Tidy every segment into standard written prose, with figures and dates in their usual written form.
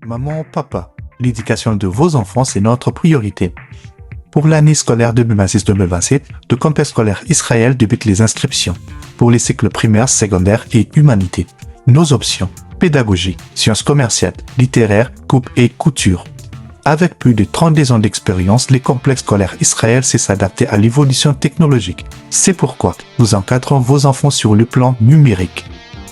Maman, papa, l'éducation de vos enfants, c'est notre priorité. Pour l'année scolaire 2026-2027, le complexe scolaire Israël débute les inscriptions pour les cycles primaires, secondaires et humanité. Nos options: pédagogie, sciences commerciales, littéraires, coupe et couture. Avec plus de 32 ans d'expérience, les complexes scolaires Israël sait s'adapter à l'évolution technologique. C'est pourquoi nous encadrons vos enfants sur le plan numérique.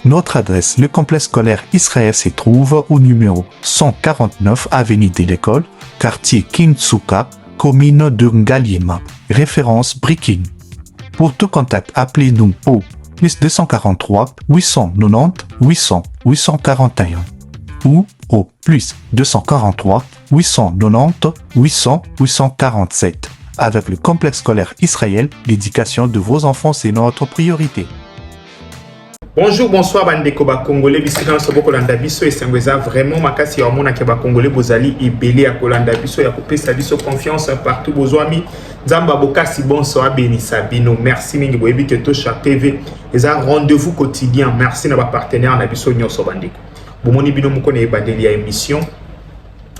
Notre adresse, le complexe scolaire Israël se trouve au numéro 149 avenue de l'École, quartier Kintsuka, commune de Ngaliema, référence Brikin. Pour tout contact, appelez-nous au plus 243 890 800 841 ou au plus 243 890 800 847. Avec le complexe scolaire Israël, l'éducation de vos enfants, c'est notre priorité. Bonjour, bonsoir bandeko ba Congolais, bisika so boko landa biso esengweza vraiment makasi ya mona ke ba Congolais bozali ebele ya kolanda biso ya kopesa biso confiance partout bozwami nzamba bokasi bonso abenisa bino. Merci mingi boyebi ke Tosha TV eza rendez-vous quotidien. Merci na ba partenaire na biso nyonso bandeko. Bomoni bino mukone ebandeli ya émission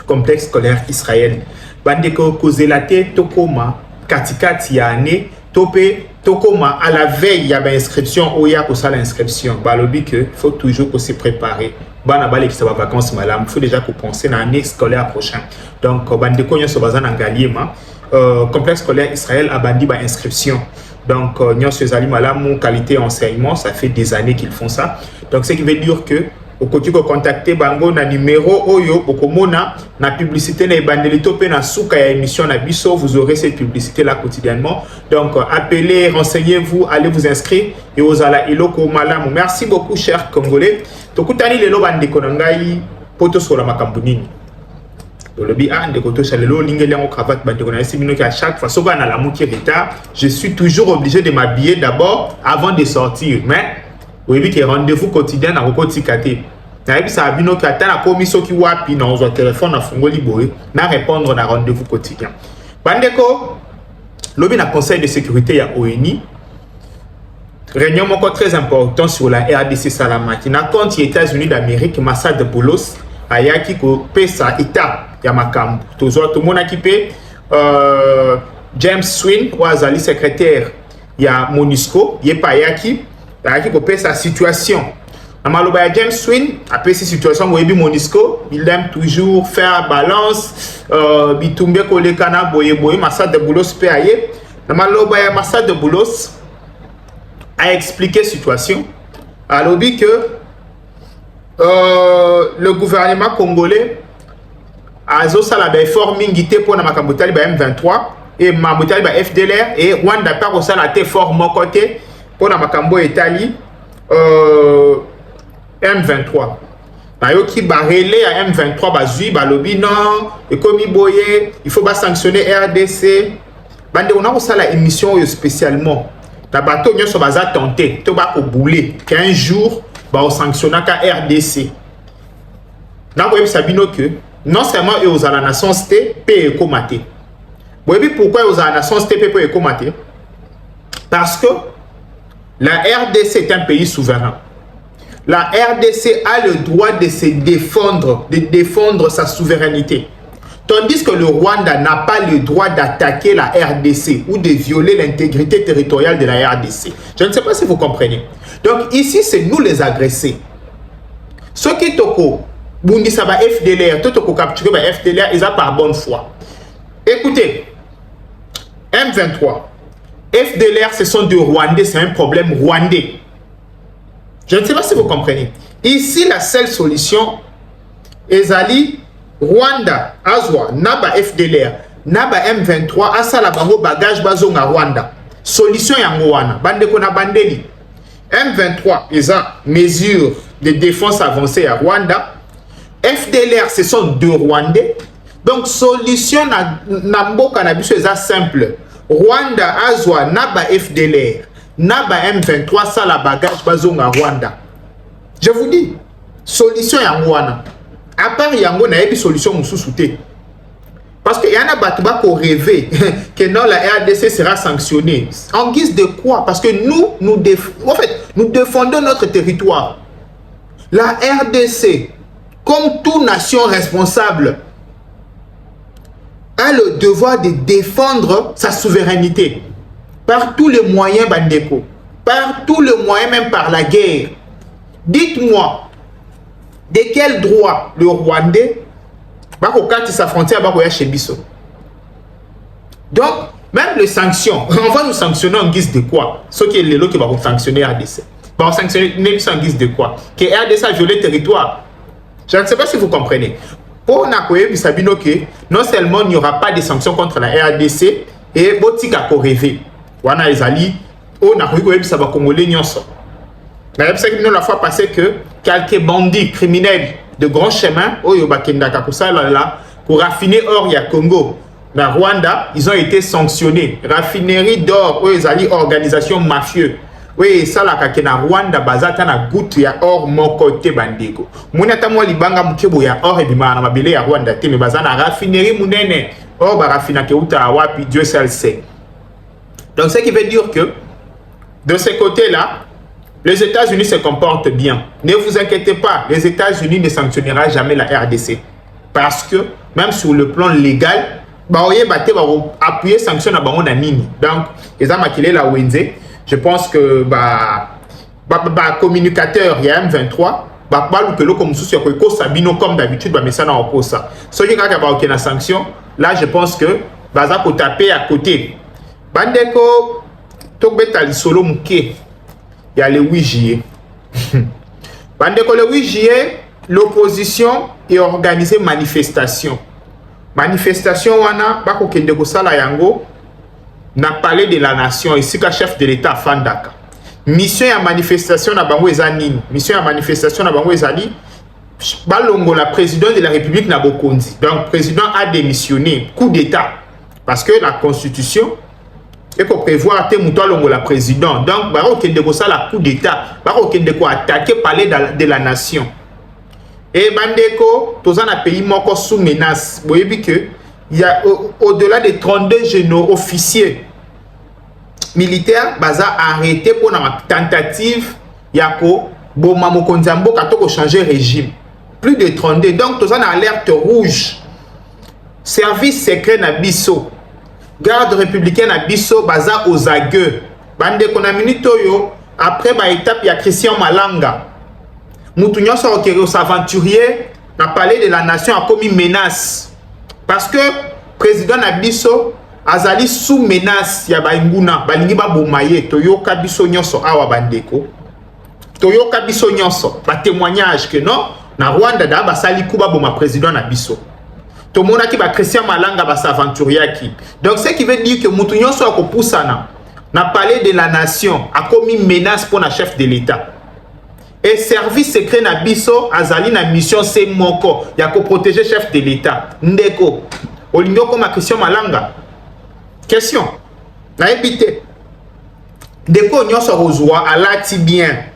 complexe scolaire Israël. Bandeko kozelate tokoma katikati ya année topé tokoma à la veille ya ba inscription oya ko sala inscription balobi que faut toujours ko se préparer bana bale ki sa ba vacances malam faut déjà ko penser na année scolaire prochain. Donc bandeko nyonso bazana ngaliema complexe scolaire Israël a bandi ba inscription. Donc nyonso ezali malamu qualité enseignement, ça fait des années qu'ils font ça. Donc ce qui veut dire que au côté de contacter bango na numéro oyo okomona na publicité na ebandelito pe na suka ya émission na biso, vous aurez cette publicité là quotidiennement. Donc appelez, renseignez-vous, allez vous inscrire et ozala eloko malamu. Merci beaucoup chers Congolais. Tokutani lelo bandeko na ngai poto sola makambo nini. Lolobi ndeko Tosha lelo lingeli en cravate bandeko na simino ki à chaque fois soba na la moitié retard, je suis toujours obligé de m'habiller d'abord avant de sortir. Mais oui, oui, rendez-vous quotidien na rokoti kate. Na yebi sa bino ki ata na komiso ki wapi na ozo téléphone na fungoli boye na répondre na rendez-vous quotidien. Bandeko, lobi na conseil de sécurité ya ONU. Réunion moko très important sur la RDC Salamaki. Na compte États-Unis d'Amérique, Massad Boulos ayaki ko pesa état ya makambo. Tozo to mona ki pe James Swin wazali secrétaire ya MONUSCO, yepa ayaki ko pesa situation. Amaloba ya James Swin, après cette situation, vous voyez MONUSCO, il aime toujours faire balance, bitumbe kolekana boye boye, Massad de Boulos pe aye. Amaloba ya Massad de Boulos a expliqué la situation. Alors que le gouvernement congolais a sala ba effort mingi te pour na makambotali ba M23 et mabotali ba FDLR et Rwanda pa ko sala te fort mon côté pour na makambo etali M23. Nayoki barele à M23 bazui balobi non et comme boye il faut pas sanctionner RDC. Bande on a ko sala émission spécialement. Ta bateau nyo so baza tenté to ba ko bouler 15 jours ba o sanctionner ka RDC. Na ko sabino que non seulement et aux nations té pe ekomate. Boyebi pourquoi aux nations té pe ekomate? Parce que la RDC est un pays souverain. La RDC a le droit de se défendre, de défendre sa souveraineté. Tandis que le Rwanda n'a pas le droit d'attaquer la RDC ou de violer l'intégrité territoriale de la RDC. Je ne sais pas si vous comprenez. Donc ici, c'est nous les agressés. Ceux qui toko, Bundi Saba FDLR, tout toko capturé par FDLR, ils ont par bonne foi. Écoutez, M23, FDLR, ce sont des Rwandais, c'est un problème rwandais. Je ne sais pas si vous comprenez. Ici, la seule solution, Ezali, Rwanda, Azwa, Naba FDLR, Naba M23, Asala Bango bagage bazonga Rwanda. Solution yangoana, Bandeko na Bandeli. M23, Eza, mesure de défense avancée à Rwanda. FDLR, ce sont deux Rwandais. Donc, solution na mboka na biso eza simple. Rwanda Azwa Naba FDLR Naba M23 ça la bagage bazonga Rwanda. Je vous dis solution yangoana. À part yango na yebi solution mususu te. Parce que yana batuba ko rêver que non la RDC sera sanctionnée. En guise de quoi? Parce que nous défendons notre territoire. La RDC comme toute nation responsable, a le devoir de défendre sa souveraineté par tous les moyens, Bandeko, par tous les moyens, même par la guerre. Dites-moi, de quel droit le Rwandais va carte sa frontière va chez Bisso? Donc, même les sanctions, on va nous sanctionner en guise de quoi? Ce qui est le lot qui va vous sanctionner RDC. Va vous sanctionner en guise de quoi? Que RDC a violé le territoire. Je ne sais pas si vous comprenez. Pour Nakoye Sabino que non seulement il n'y aura pas de sanctions contre la RDC et Botika ko rêver. Wana ezali o Nakoye Sabino Congolais nyonso. Mais c'est que la fois passée que quelques bandits criminels de grand chemin au Yobakenda Kakusa là pour raffiner or ya Congo. Dans Rwanda, ils ont été sanctionnés. Raffinerie d'or, ils ont organisation mafieuse. Oui, ça là, quand na Rwanda, bazata na goutte ya or mon côté bandeko. Mounata moi libanga mukebo ya or et bima na mabele ya Rwanda te, mais bazana raffinerie mounene. Or ba raffina ke uta wapi, Dieu seul sait. Donc ce qui veut dire que de ce côté-là, les États-Unis se comportent bien. Ne vous inquiétez pas, les États-Unis ne sanctionnera jamais la RDC. Parce que même sur le plan légal, appuyer sanction na bango na nini. Donc, ils ont maquillé la Wenze. Je pense que communicateur il y a M23 comme d'habitude ça. Ceux qui ont une sanction, là je pense que baza ko taper à côté. Bandeko tokbeta solo muke. Il y a le 8 juillet. Bandeko le 8 juillet, l'opposition est organisée manifestation. Manifestation wana bako kende ko sala yango na palais de la nation ici ka chef de l'état Fandaka. Mission ya manifestation na bango ezanini. Mission ya manifestation na bango ezali balongo la président de la République na bokonzi. Donc président a démissionné, coup d'état parce que la constitution et qu'on prévoit te muto longo la président. Donc bako kende ko sala coup d'état, bako kende ko attaquer palais de la nation. Et Bandeko, tous un pays moko sous menace. Vous voyez que il y a au-delà de 32 généraux officiers militaires baza arrêté pour la tentative yako boma mokonzambo katoko changer régime. Plus de 32. Donc tous en alerte rouge. Service secret na biso. Garde républicaine na biso baza aux agueux. Bandeko na minute yo après ba étape ya Christian Malanga. Moutounion s'aventurier n'a parlé de la nation a commis menace. Parce que président Nabiso azali sous menace ya bainguna balingi ba bomaye toyoka biso nyonso awa bandeko. Toyoka biso nyonso ba témoignage que non na Rwanda da ba sali kuba boma président Nabiso. To mona ki ba Christian Malanga ba s'aventurier qui. Donc ce qui veut dire que moutounion so ko poussana n'a parlé de la nation a commis menace pour la chef de l'État. Et service secret na biso azali na mission c'est moko ya ko protéger chef de l'État. Ndeko olingo comme Christian Malanga. Question. Na ébité. Ndeko nyonso rozwa alati bien.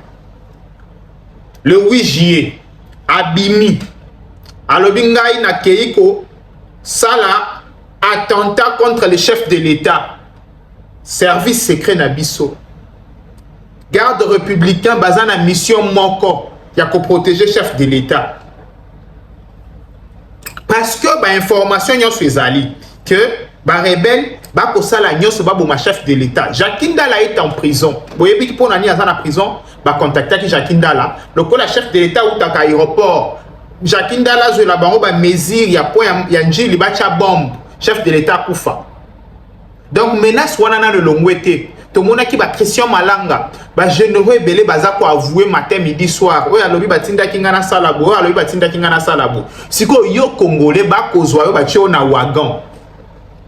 Le 8 juillet abimi alobingai na keiko sala attentat contre le chef de l'État. Service secret na biso. Garde républicain basé na mission moko ya ko protéger chef de l'État. Parce que ba information nyonso ezali que ba rebelle ba ko sala nyonso ba boma chef de l'État. Jacques Ndala est en prison. Boyebi pour nani azana prison ba contacter ki Jacques Ndala. Le ko la chef de l'État ou ta aéroport. Jacques Ndala zo la bango ba mesure ya point ya njili ba cha bombe. Chef de l'État kufa. Donc menace wana na le longwete. Tout le monde qui va Christian Malanga, bah généraux et belé baza ko avouer matin midi soir. Oya alobi batinda kingana salabo, oya alobi batinda kingana salabo. Siko yo congolais ba kozwa yo ba tio na wagon.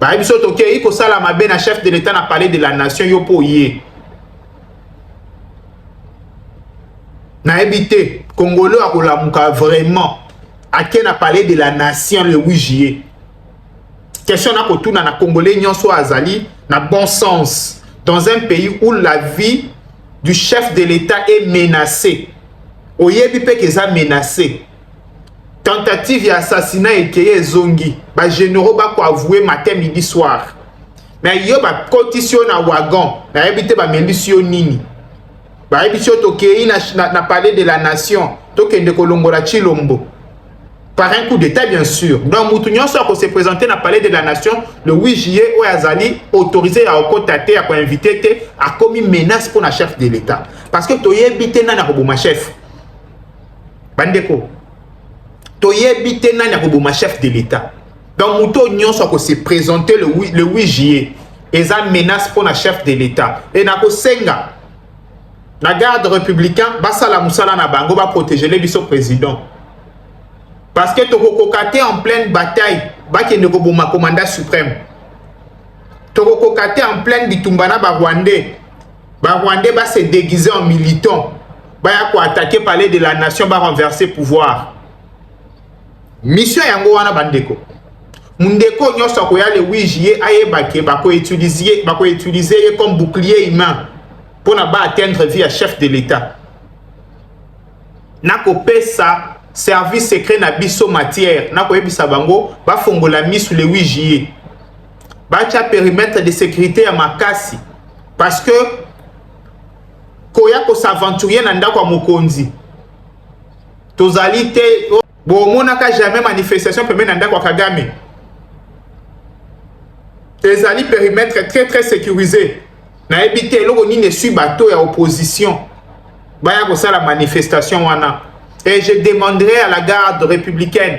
Bah biso toke iko sala mabe na chef de l'État na parler de la nation yo po yé. Na ebité congolais akolamuka vraiment. A qui na parlé de la nation le 8 juillet. Question na kotuna na congolais nyonso azali na bon sens. Dans un pays où la vie du chef de l'État est menacée. Oyebi pe keza menacé. Tentative d'assassinat et keye zongi. Ba généraux ba ko avouer matin midi soir. Mais yo ba condition na wagon. Na ebité ba mendisio nini. Ba ebisio tokei na parler de la nation. Tokende kolongola Chilombo. par un coup d'état bien sûr. Donc Moutounion soit s'est présenté dans le palais de la nation le 8 juillet où Azali autorisé à okotate à invité a commis menace pour la chef de l'état parce que toyebité na koboma chef bandeko toyebité na koboma chef de l'état. Donc Moutounion soit s'est présenté le 8 juillet et ça menace pour la chef de l'état et na ko senga la garde républicain basala musala na bango va protéger les biso président. Parce que Tokokokate en pleine bataille, Bakende Koboma commandant suprême. Tokokokate en pleine bitumbana Rwandais. Rwandais va se déguiser en militant. Va attaquer palais de la nation, va renverser pouvoir. Mission yango wana bandeko. Mundeko nyoso koya le 8 juillet aye bake bako utiliser comme bouclier humain pour na ba atteindre vie à chef de l'état. Nako pesa service secret na biso matière na koyebisa bango ba fongola misu le 8 juillet ba tia périmètre de sécurité ya makasi parce que koya ko s'aventurer na ndako mokonzi tozali te bo mona ka jamais manifestation pembe na ndako Kagame tezali périmètre très sécurisé na ebité loko ni ne suis bateau ya opposition ba ya ko sala manifestation wana. Et je demanderai à la garde républicaine.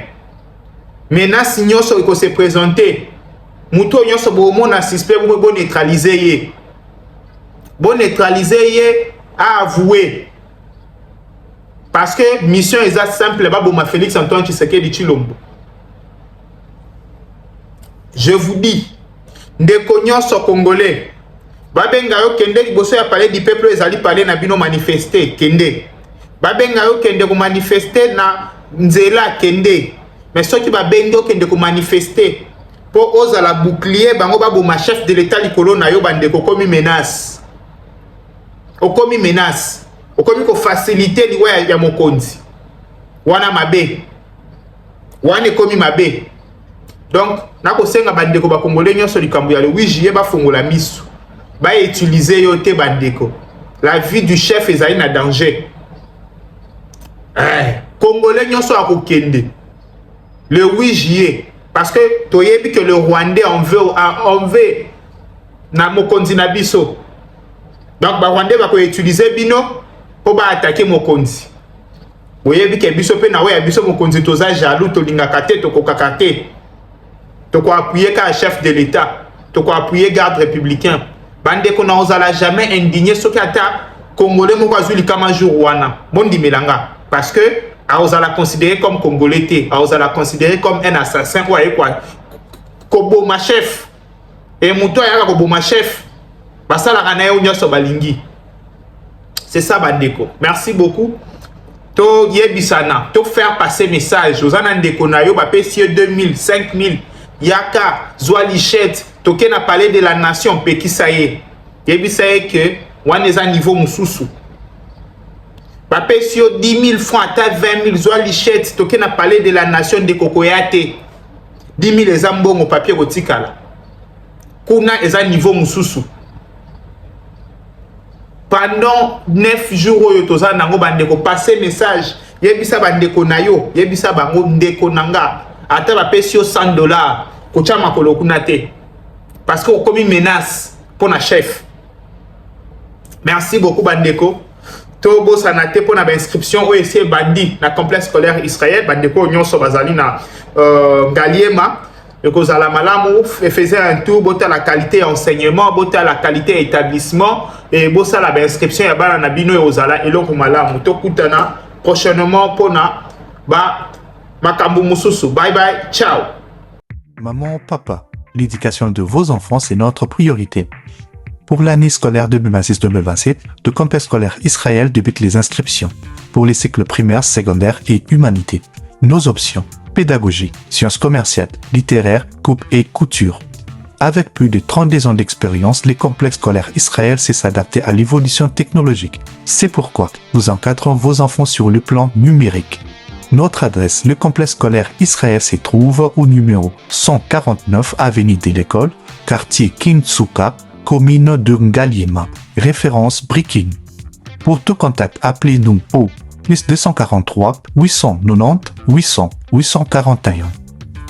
Maintenant, si nous sommes se présenter, nous sommes suspect pour neutraliser. Bon neutraliser, à avouer. Parce que mission est simple, ma Félix Antoine Tshisekedi Tshilombo. Je vous dis, des cognons sont congolais. Babenga yo kende liboso ya parler du peuple ezali parler na bino manifester kende. Babenga yo kende ko manifester na nzela kende. Mais ceux qui babenga yo kende ko manifester pour oza la bouclier bango babo ma chef de l'état likolo na yo bande ko komi menace. Okomi menace. Okomi ko faciliter liwa ya mokonzi. Wana mabe. Wana komi mabe. Donc nako senga bande ko ba congolais nyonso likambo ya le 8 juillet ba fongola misu. Ba utiliser yo te bandeko. La vie du chef ezali na danger. Congolais nyonso akokende le 8 juillet parce que toyebi que le Rwandais en veut na mokonzi na biso. Donc ba Rwandais ba ko utiliser bino pour ba attaquer mokonzi. Oyebi que biso pe na we ya biso mokonzi toza jaloux to lingaka te to kokaka te. To ko appuyer ka chef de l'état, to ko appuyer garde républicain. Bande ko na ozala jamais indigné soki ata congolais moko azuli kama jour wana. Bondi melanga. Parce que on la considérer comme congolais, on la considérer comme un assassin ou quoi. Kobo ma chef et muto ya kobo ma chef. Basala kana yo nyoso balingi. C'est ça bandeko. Merci beaucoup. To yebisana, to faire passer message aux anandeko na yo ba pesi 2000, 5000 yaka zwa lichette, toke na palais de la nation pekisaye. Yebisaye que wana eza niveau mususu. Papesio 10 000 francs, à 20 000 zoa lichette, toke na palais de la nation de Kokoyate. 10 000 les ambons au papier rotikala. Kuna eza niveau mususu. Pendant 9 jours, yotoza nango bandeko passer message. Yebisa bandeko na yo, yebisa bango ndeko nanga. Ata papesio $100. Kocha makolo kunate. Parce que komi menace pour na chef. Merci beaucoup bandeko. Tobo sanate pour la inscription au essai bandi na complexe scolaire Israël bandeko nyonso bazali na Galiema et kozala malamu faisait un tour bota la qualité enseignement bota la qualité établissement et bosa la inscription ya bana na bino ozala eloko malamu tokutana prochainement pona ba makambu mususu. Bye bye, ciao. Maman, papa, l'éducation de vos enfants c'est notre priorité. Pour l'année scolaire 2026-2027, le complexe scolaire Israël débute les inscriptions pour les cycles primaires, secondaires et humanité. Nos options: pédagogie, sciences commerciales, littéraires, coupe et couture. Avec plus de 32 ans d'expérience, les complexes scolaires Israël sait s'adapter à l'évolution technologique. C'est pourquoi nous encadrons vos enfants sur le plan numérique. Notre adresse, le complexe scolaire Israël se trouve au numéro 149 avenue de l'École, quartier Kintsuka, commune de Ngaliema, référence Brikin. Pour tout contact, appelez-nous au plus 243 890 800 841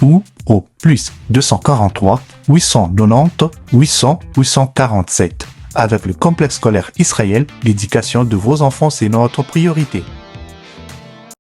ou au plus 243 890 800 847. Avec le complexe scolaire Israël, l'éducation de vos enfants, c'est notre priorité.